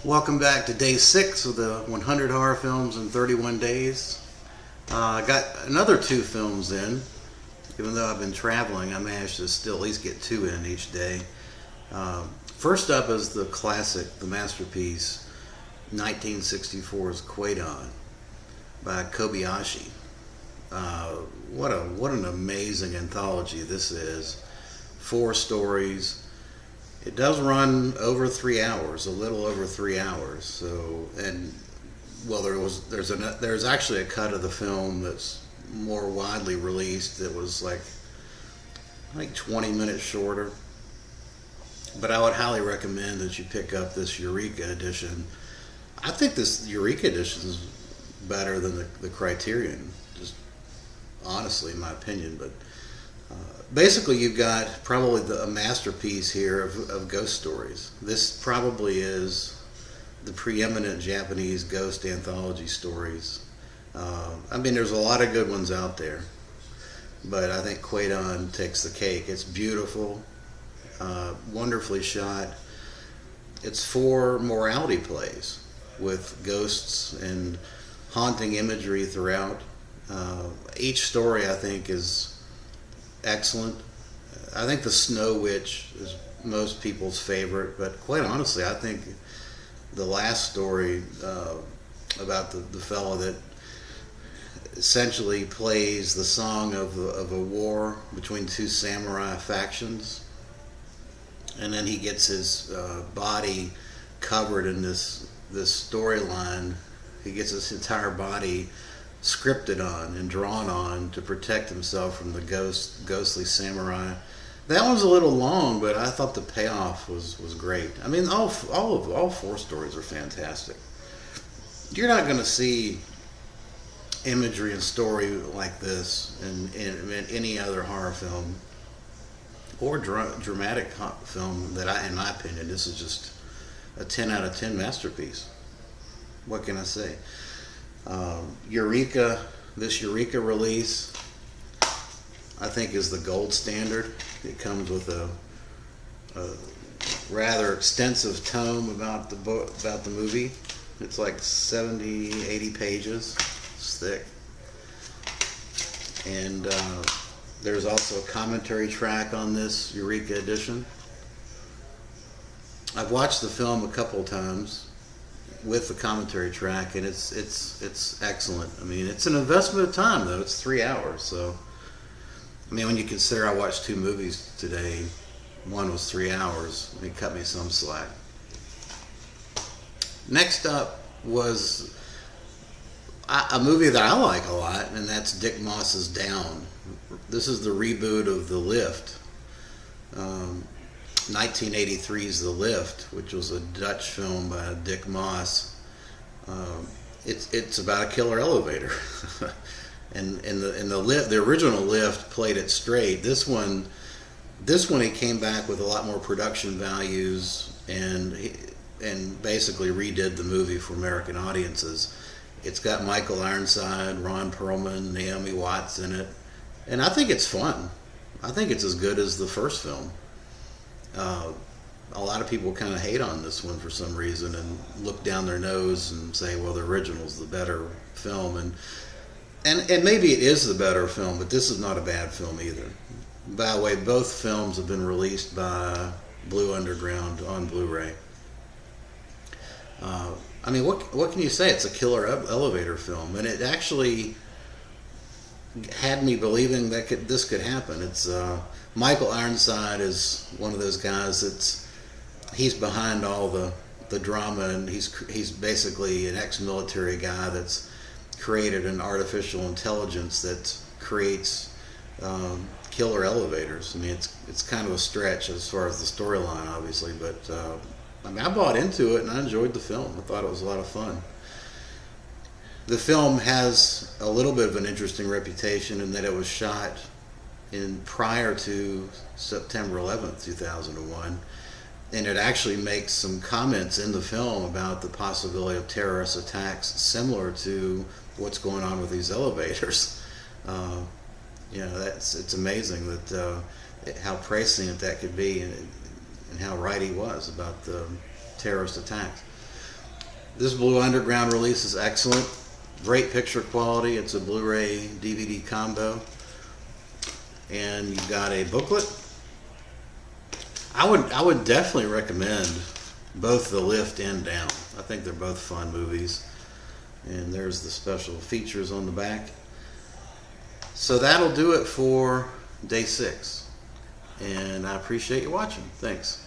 Welcome back to day 6 of the 100 horror films in 31 days. I got another 2 films in. Even though I've been traveling, I managed to still at least get 2 in each day. First up is the classic, the masterpiece, 1964's Kwaidan by Kobayashi. What an amazing anthology this is. 4 stories. It does run over 3 hours, a little over 3 hours. So, and well, there's actually a cut of the film that's more widely released. That was like 20 minutes shorter. But I would highly recommend that you pick up this Eureka edition. I think this Eureka edition is better than the Criterion, just honestly, in my opinion. But basically, you've got probably a masterpiece here of ghost stories. This probably is the preeminent Japanese ghost anthology stories. There's a lot of good ones out there, but I think Kwaidan takes the cake. It's beautiful, wonderfully shot. It's 4 morality plays with ghosts and haunting imagery throughout. Each story, I think, is excellent. I think the Snow Witch is most people's favorite, but quite honestly, I think the last story about the fellow that essentially plays the song of a war between 2 samurai factions, and then he gets his body covered in this storyline. He gets his entire body scripted on and drawn on to protect himself from the ghostly samurai. That one's a little long, but I thought the payoff was great. I mean, all 4 stories are fantastic. You're not going to see imagery and story like this in any other horror film or dramatic film that in my opinion, this is just a 10 out of 10 masterpiece. What can I say? This Eureka release, I think, is the gold standard. It comes with a rather extensive tome about the movie. It's like 70, 80 pages. It's thick. And there's also a commentary track on this Eureka edition. I've watched the film a couple times with the commentary track, and it's excellent. I mean, it's an investment of time, though. It's 3 hours, so I mean, when you consider I watched 2 movies today, one was 3 hours, it cut me some slack. Next up was a movie that I like a lot, and that's Dick Moss's Down. This is the reboot of The Lift. 1983's The Lift, which was a Dutch film by Dick Moss. It's about a killer elevator, and the original Lift played it straight. This one he came back with a lot more production values and basically redid the movie for American audiences. It's got Michael Ironside, Ron Perlman, Naomi Watts in it, and I think it's fun. I think it's as good as the first film. A lot of people kind of hate on this one for some reason and look down their nose and say, well, the original's the better film, and maybe it is the better film, but this is not a bad film either. By the way, both films have been released by Blue Underground on Blu-ray. I mean, what can you say? It's a killer elevator film, and it actually had me believing that this could happen. It's Michael Ironside is one of those guys he's behind all the drama, and he's basically an ex-military guy that's created an artificial intelligence that creates killer elevators. I mean, it's kind of a stretch as far as the storyline, obviously, but I bought into it and I enjoyed the film. I thought it was a lot of fun. The film has a little bit of an interesting reputation in that it was shot prior to September 11th, 2001, and it actually makes some comments in the film about the possibility of terrorist attacks similar to what's going on with these elevators. It's amazing that how prescient that could be, and how right he was about the terrorist attacks. This Blue Underground release is excellent. Great picture quality. It's a Blu-ray DVD combo. And you got a booklet. I would definitely recommend both The Lift and Down. I think they're both fun movies. And there's the special features on the back. So that'll do it for day 6. And I appreciate you watching. Thanks.